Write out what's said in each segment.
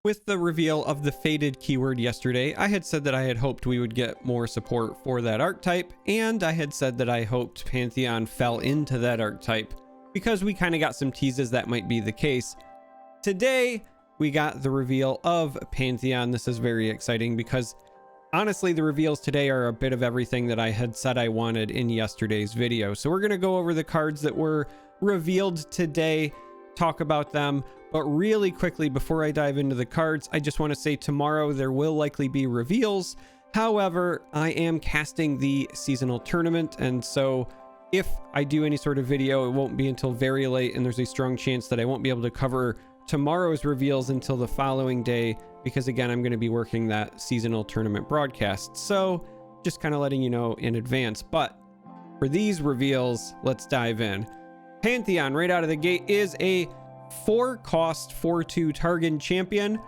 With the reveal of the Faded keyword yesterday, I had said that I had hoped we would get more support for that archetype, and I had said that I hoped Pantheon fell into that archetype, because we kind of got some teases that might be the case. Today, we got the reveal of Pantheon. This is very exciting because honestly, the reveals today are a bit of everything that I had said I wanted in yesterday's video. So we're going to go over the cards that were revealed today, talk about them. But really quickly, before I dive into the cards, I just want to say tomorrow there will likely be reveals. However, I am casting the seasonal tournament, and so if I do any sort of video, it won't be until very late, and there's a strong chance that I won't be able to cover tomorrow's reveals until the following day, because again, I'm going to be working that seasonal tournament broadcast. So just kind of letting you know in advance. But for these reveals, let's dive in. Pantheon right out of the gate is a 4-cost 4/2 Targon champion,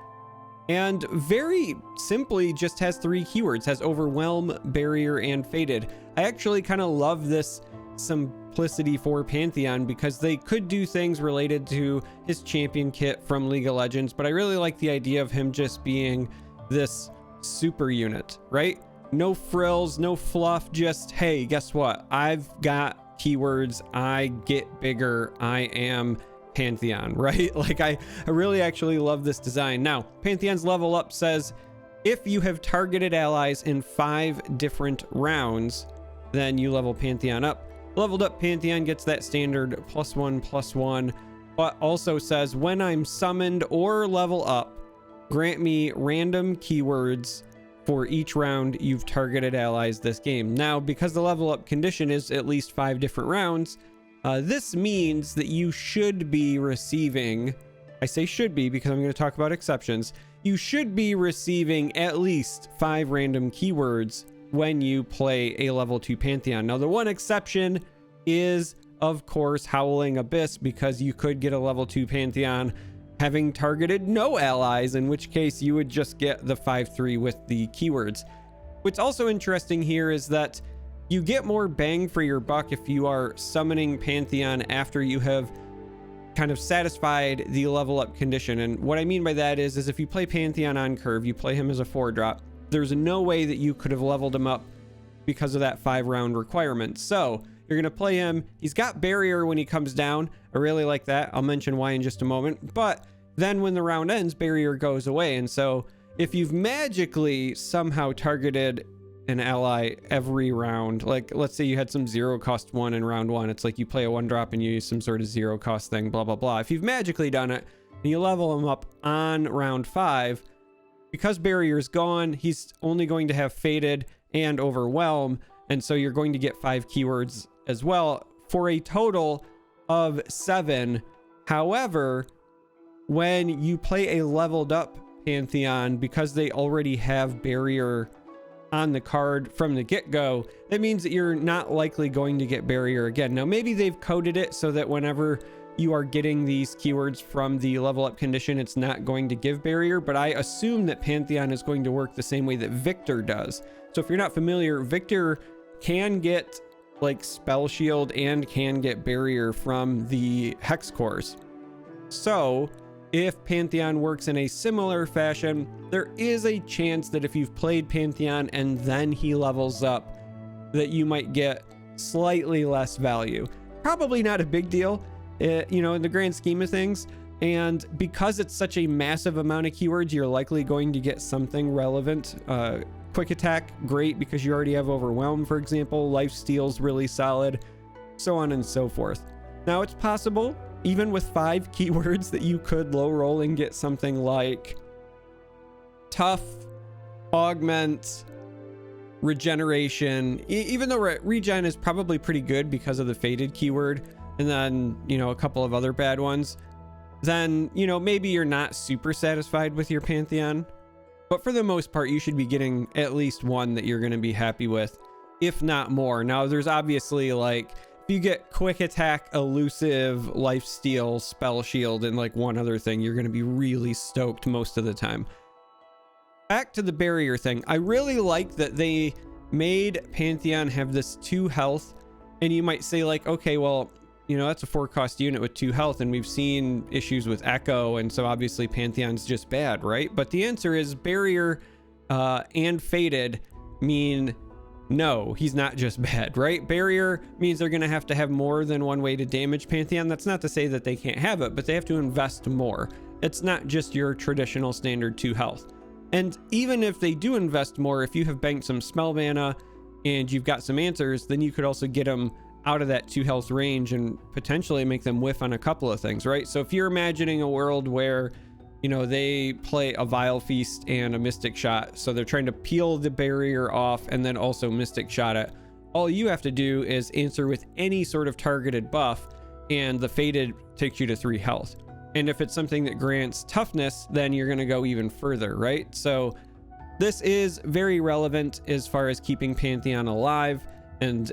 and very simply just has 3 keywords, has Overwhelm, Barrier, and Faded. I actually kind of love this simplicity for Pantheon because they could do things related to his champion kit from League of Legends, but I really like the idea of him just being this super unit, right? No frills, no fluff, just, hey, guess what? I've got keywords, I get bigger, I am Pantheon, right? Like I really actually love this design. Now, Pantheon's level up says if you have targeted allies in 5 different rounds, then you level Pantheon up. Leveled up Pantheon gets that standard +1/+1, but also says when I'm summoned or level up, grant me random keywords for each round you've targeted allies this game. Now, because the level up condition is at least 5 different rounds, this means that you should be receiving, I say should be because I'm going to talk about exceptions, you should be receiving at least 5 random keywords when you play a level 2 Pantheon. Now, the one exception is, of course, Howling Abyss, because you could get a level 2 Pantheon having targeted no allies, in which case you would just get the 5/3 with the keywords. What's also interesting here is that you get more bang for your buck if you are summoning Pantheon after you have kind of satisfied the level up condition. And what I mean by that is if you play Pantheon on curve, you play him as a 4-drop, there's no way that you could have leveled him up because of that 5-round requirement. So you're going to play him. He's got barrier when he comes down. I really like that. I'll mention why in just a moment. But then when the round ends, barrier goes away. And so if you've magically somehow targeted an ally every round, like let's say you had some 0-cost 1 in round 1, it's like you play a 1-drop and you use some sort of 0-cost thing, blah blah blah. If you've magically done it and you level him up on round 5, because barrier's gone, he's only going to have Faded and Overwhelm, and so you're going to get 5 keywords as well for a total of 7. However, when you play a leveled up Pantheon, because they already have barrier on the card from the get-go, that means that you're not likely going to get barrier again. Now, maybe they've coded it so that whenever you are getting these keywords from the level up condition, it's not going to give barrier, but I assume that Pantheon is going to work the same way that Victor does. So if you're not familiar, Victor can get like spell shield and can get barrier from the hex cores. So if Pantheon works in a similar fashion, there is a chance that if you've played Pantheon and then he levels up, that you might get slightly less value. Probably not a big deal, you know, in the grand scheme of things. And because it's such a massive amount of keywords, you're likely going to get something relevant. Quick attack, great, because you already have Overwhelm, for example. Lifesteal's really solid, so on and so forth. Now, it's possible, even with 5 keywords, that you could low roll and get something like Tough, Augment, Regeneration, even though regen is probably pretty good because of the Faded keyword, and then, you know, a couple of other bad ones, then, you know, maybe you're not super satisfied with your Pantheon. But for the most part, you should be getting at least 1 that you're going to be happy with, if not more. Now, there's obviously, like, if you get Quick Attack, Elusive, Lifesteal, Spell Shield, and like 1 other thing, you're going to be really stoked most of the time. Back to the barrier thing. I really like that they made Pantheon have this 2 health, and you might say like, okay, well, you know, that's a 4-cost unit with 2 health, and we've seen issues with Echo, and so obviously Pantheon's just bad, right? But the answer is Barrier and Faded mean no, he's not just bad, right? Barrier means they're going to have more than one way to damage Pantheon. That's not to say that they can't have it, but they have to invest more. It's not just your traditional standard 2 health. And even if they do invest more, if you have banked some spell mana and you've got some answers, then you could also get them out of that 2 health range and potentially make them whiff on a couple of things, right? So if you're imagining a world where, you know, they play a Vile Feast and a Mystic Shot, so they're trying to peel the barrier off and then also Mystic Shot it, all you have to do is answer with any sort of targeted buff, and the Faded takes you to 3 health. And if it's something that grants toughness, then you're going to go even further, right? So this is very relevant as far as keeping Pantheon alive, and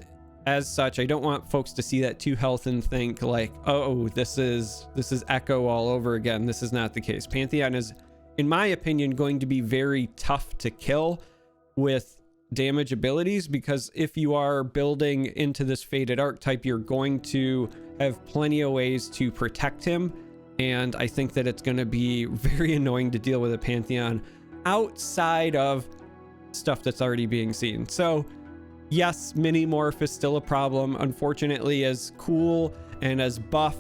as such, I don't want folks to see that 2 health and think like, oh, this is Echo all over again. This is not the case. Pantheon is, in my opinion, going to be very tough to kill with damage abilities, because if you are building into this Faded archetype, you're going to have plenty of ways to protect him, and I think that it's going to be very annoying to deal with a Pantheon outside of stuff that's already being seen. So yes, mini morph is still a problem. Unfortunately, as cool and as buff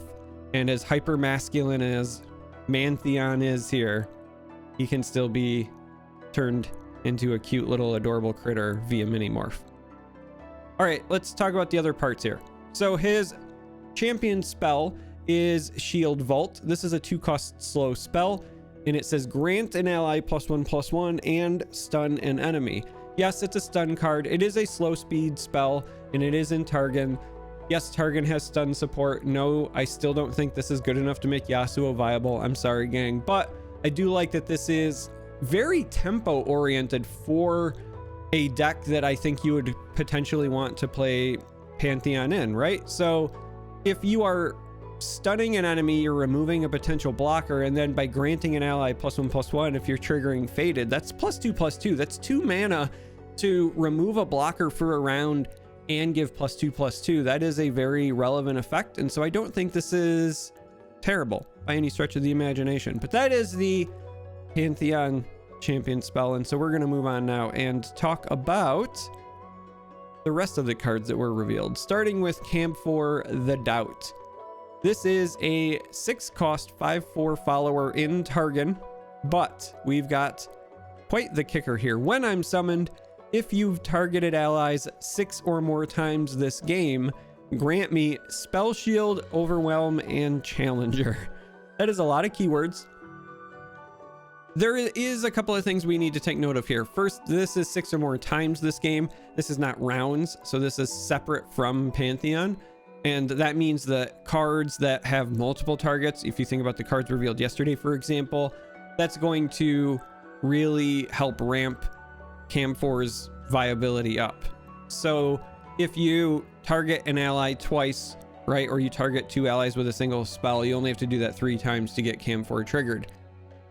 and as hyper masculine as Pantheon is here, he can still be turned into a cute little adorable critter via mini morph. All right, let's talk about the other parts here. So his champion spell is Shield Vault. This is a 2-cost slow spell, and it says grant an ally +1/+1 and stun an enemy. Yes, it's a stun card. It is a slow speed spell, and it is in Targon. Yes, Targon has stun support. No, I still don't think this is good enough to make Yasuo viable. I'm sorry, gang. But I do like that this is very tempo oriented for a deck that I think you would potentially want to play Pantheon in, right? So if you are stunning an enemy, you're removing a potential blocker, and then by granting an ally +1/+1, if you're triggering Faded, that's +2/+2. That's 2 mana to remove a blocker for a round and give +2/+2. That is a very relevant effect, and so I don't think this is terrible by any stretch of the imagination. But that is the Pantheon champion spell, and so we're going to move on now and talk about the rest of the cards that were revealed, starting with Camphor the Doubt. This is a 6-cost 5/4 follower in Targon, but we've got quite the kicker here. When I'm summoned, if you've targeted allies 6 or more times this game, grant me Spell Shield, Overwhelm, and Challenger. That is a lot of keywords. There is a couple of things we need to take note of here. First, this is 6 or more times this game. This is not rounds, so this is separate from Pantheon. And that means that cards that have multiple targets, if you think about the cards revealed yesterday, for example, that's going to really help ramp Camphor's viability up. So if you target an ally twice, right, or you target 2 allies with a single spell, you only have to do that 3 times to get Camphor triggered.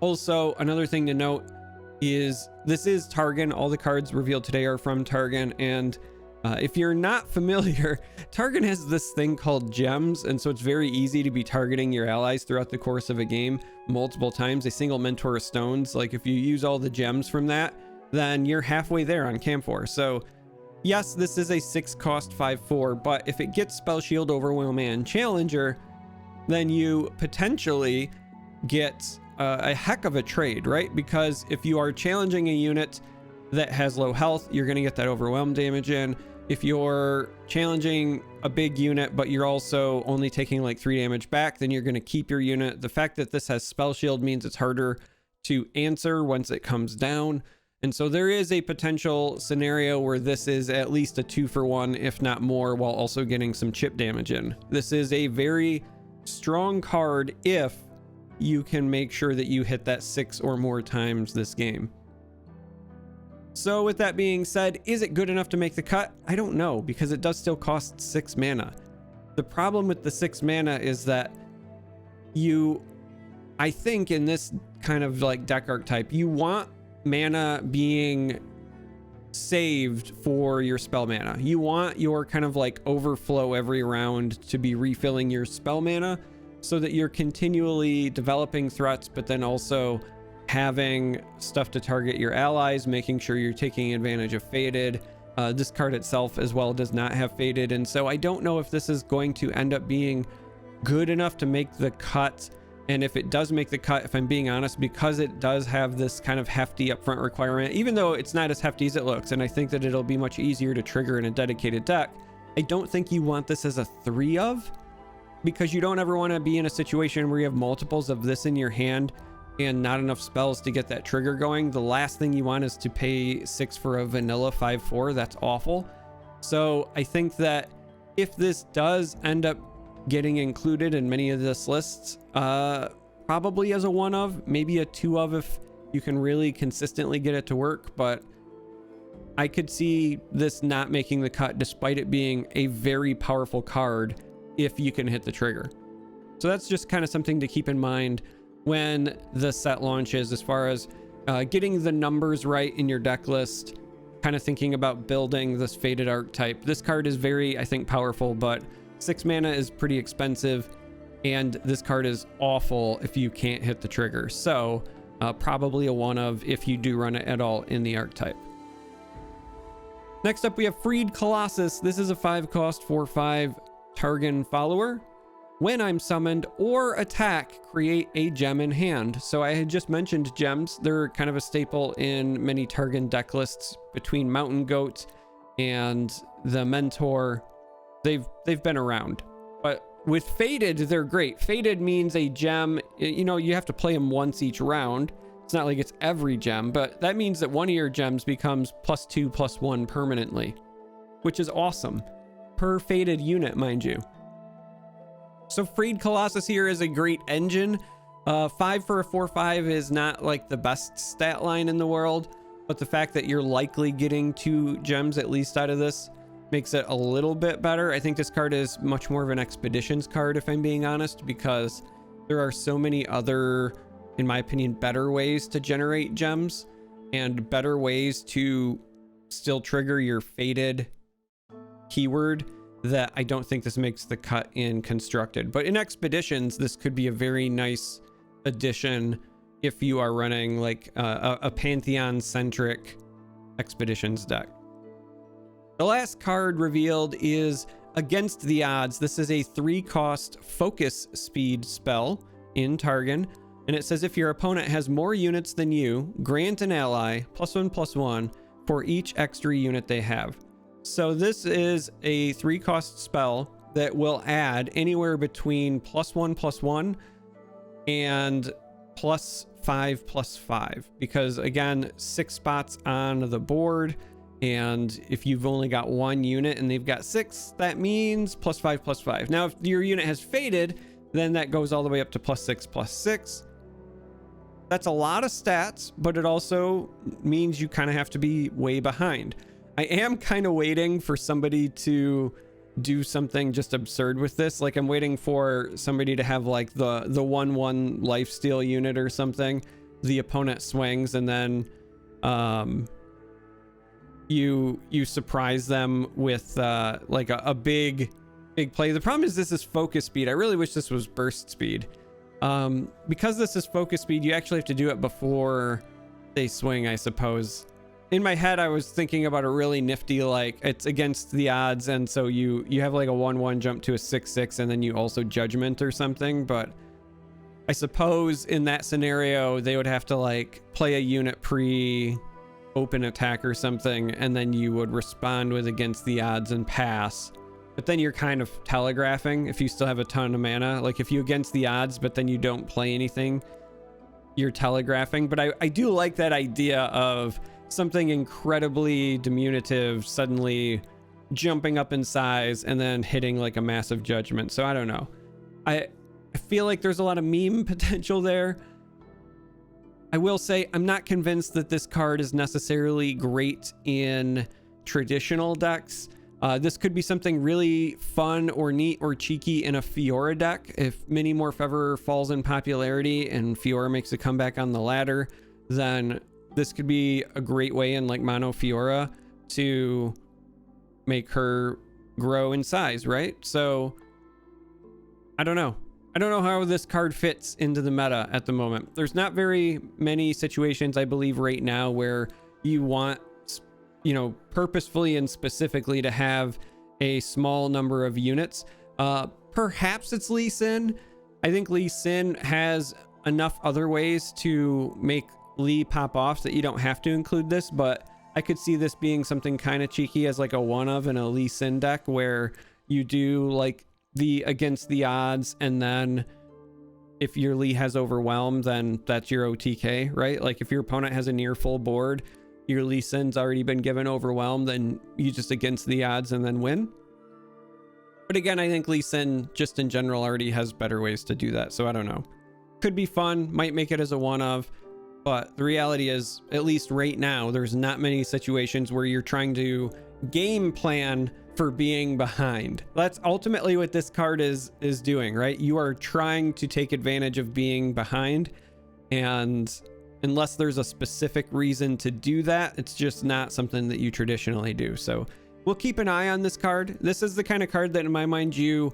Also, another thing to note is this is Targon. All the cards revealed today are from Targon, and if you're not familiar, Targon has this thing called gems, and so it's very easy to be targeting your allies throughout the course of a game multiple times. A single Mentor of Stones, like if you use all the gems from that, then you're halfway there on Camphor. So yes, this is a 6-cost 5/4, but if it gets Spell Shield, Overwhelm, and Challenger, then you potentially get a heck of a trade, right? Because if you are challenging a unit that has low health, you're going to get that Overwhelm damage in. If you're challenging a big unit, but you're also only taking like 3 damage back, then you're going to keep your unit. The fact that this has Spell Shield means it's harder to answer once it comes down. And so there is a potential scenario where this is at least a 2-for-1, if not more, while also getting some chip damage in. This is a very strong card if you can make sure that you hit that 6 or more times this game. So with that being said, is it good enough to make the cut? I don't know, because it does still cost 6 mana. The problem with the 6 mana is that I think in this kind of like deck archetype, you want mana being saved for your spell mana. You want your kind of like overflow every round to be refilling your spell mana so that you're continually developing threats, but then also having stuff to target your allies, making sure you're taking advantage of Faded. This card itself as well does not have Faded, and so I don't know if this is going to end up being good enough to make the cut. And if it does make the cut, if I'm being honest, because it does have this kind of hefty upfront requirement, even though it's not as hefty as it looks, and I think that it'll be much easier to trigger in a dedicated deck, I don't think you want this as a 3 of, because you don't ever want to be in a situation where you have multiples of this in your hand and not enough spells to get that trigger going. The last thing you want is to pay 6 for a vanilla 5/4. That's awful. So I think that if this does end up getting included in many of this lists, probably as a 1 of, maybe a 2 of if you can really consistently get it to work, but I could see this not making the cut despite it being a very powerful card if you can hit the trigger. So that's just kind of something to keep in mind when the set launches, as far as getting the numbers right in your deck list, kind of thinking about building this Faded archetype. This card is very, I think, powerful, but 6 mana is pretty expensive, and this card is awful if you can't hit the trigger. So probably a 1 of if you do run it at all in the archetype. Next up, we have Freed Colossus. This is a 5-cost 4/5 Targon follower. When I'm summoned or attack, create a gem in hand. So I had just mentioned gems. They're kind of a staple in many Targon deck lists between Mountain Goat and the Mentor. They've been around, but with Faded, they're great. Faded means a gem, you know, you have to play them once each round. It's not like it's every gem, but that means that one of your gems becomes +2/+1 permanently, which is awesome per Faded unit, mind you. So Freed Colossus here is a great engine. 5 for a 4/5 is not like the best stat line in the world, but the fact that you're likely getting 2 gems at least out of this makes it a little bit better. I think this card is much more of an expeditions card, if I'm being honest, because there are so many other, in my opinion, better ways to generate gems and better ways to still trigger your Faded keyword, that I don't think this makes the cut in Constructed. But in Expeditions, this could be a very nice addition if you are running like a Pantheon-centric Expeditions deck. The last card revealed is Against the Odds. This is a 3-cost focus speed spell in Targon, and it says if your opponent has more units than you, grant an ally +1/+1 for each extra unit they have. So this is a 3-cost spell that will add anywhere between +1/+1 and +5/+5, because again, 6 spots on the board, and if you've only got 1 unit and they've got 6, that means +5/+5. Now if your unit has Faded, then that goes all the way up to +6/+6. That's a lot of stats, but it also means you kind of have to be way behind. I am kind of waiting for somebody to do something just absurd with this. Like I'm waiting for somebody to have like the 1/1 lifesteal unit or something. The opponent swings and then you surprise them with like a big play. The problem is this is focus speed. I really wish this was burst speed. Because this is focus speed, you actually have to do it before they swing, I suppose. In my head, I was thinking about a really nifty, like it's against the odds, and so you have like a 1/1 jump to a 6/6, and then you also judgment or something. But I suppose in that scenario, they would have to like play a unit pre-open attack or something, and then you would respond with against the odds and pass. But then you're kind of telegraphing if you still have a ton of mana. Like if you against the odds, but then you don't play anything, you're telegraphing. But I do like that idea of something incredibly diminutive suddenly jumping up in size and then hitting like a massive judgment. So I don't know. I feel like there's a lot of meme potential there. I will say I'm not convinced that this card is necessarily great in traditional decks. This could be something really fun or neat or cheeky in a Fiora deck. If Minimorph ever falls in popularity and Fiora makes a comeback on the ladder, then this could be a great way in like Mono Fiora to make her grow in size, right? So I don't know how this card fits into the meta at the moment. There's not very many situations, I believe, right now where you want, you know, purposefully and specifically to have a small number of units. Perhaps it's Lee Sin. I think Lee Sin has enough other ways to make Lee pop off that you don't have to include this, but I could see this being something kind of cheeky as like a one of in a Lee Sin deck where you do like the against the odds, and then if your Lee has overwhelmed, then that's your OTK, right? Like if your opponent has a near full board, your Lee Sin's already been given overwhelmed, then you just against the odds and then win. But again, I think Lee Sin just in general already has better ways to do that, so I don't know. Could be fun, might make it as a one of, but the reality is, at least right now, there's not many situations where you're trying to game plan for being behind. That's ultimately what this card is doing, right? You are trying to take advantage of being behind, and unless there's a specific reason to do that, it's just not something that you traditionally do. So we'll keep an eye on this card. This is the kind of card that in my mind you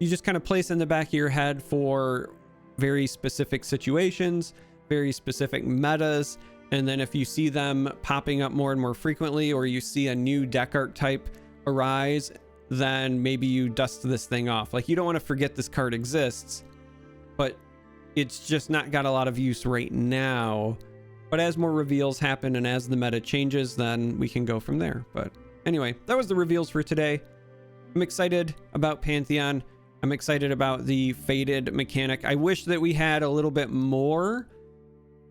just kind of place in the back of your head for very specific situations, very specific metas, and then if you see them popping up more and more frequently, or you see a new deck archetype arise, then maybe you dust this thing off. Like, you don't want to forget this card exists, but it's just not got a lot of use right now. But as more reveals happen and as the meta changes, then we can go from there. But anyway, that was the reveals for today. I'm excited about Pantheon. I'm excited about the faded mechanic. I wish that we had a little bit more,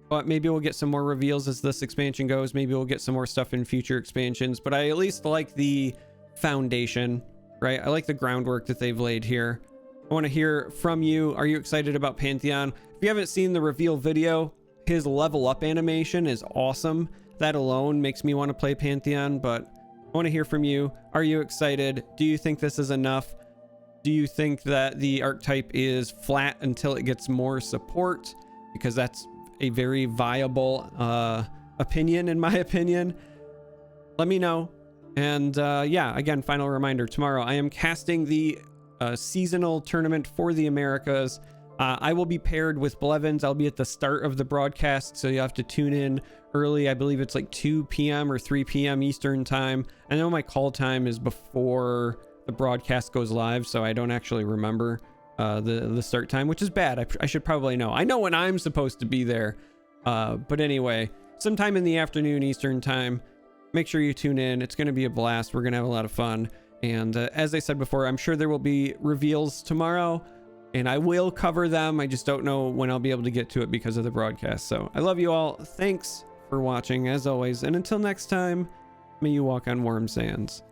but maybe we'll get some more reveals as this expansion goes. Maybe we'll get some more stuff in future expansions, but I at least like the foundation, right? I like the groundwork that they've laid here. I want to hear from you. Are you excited about Pantheon? If you haven't seen the reveal video, his level up animation is awesome. That alone makes me want to play Pantheon, but I want to hear from you. Are you excited? Do you think this is enough? Do you think that the archetype is flat until it gets more support? Because that's a very viable opinion, in my opinion. Let me know. And yeah, again, final reminder, tomorrow I am casting the seasonal tournament for the Americas. I will be paired with Blevins. I'll be at the start of the broadcast, so you have to tune in early. I believe it's like 2 p.m. or 3 p.m. Eastern time. I know my call time is before the broadcast goes live, so I don't actually remember the start time, which is bad. I should probably know. I know when I'm supposed to be there, but anyway, sometime in the afternoon Eastern time. Make sure you tune in. It's going to be a blast. We're going to have a lot of fun, and as I said before, I'm sure there will be reveals tomorrow, and I will cover them. I just don't know when I'll be able to get to it because of the broadcast. So I love you all. Thanks for watching as always, and until next time, may you walk on warm sands.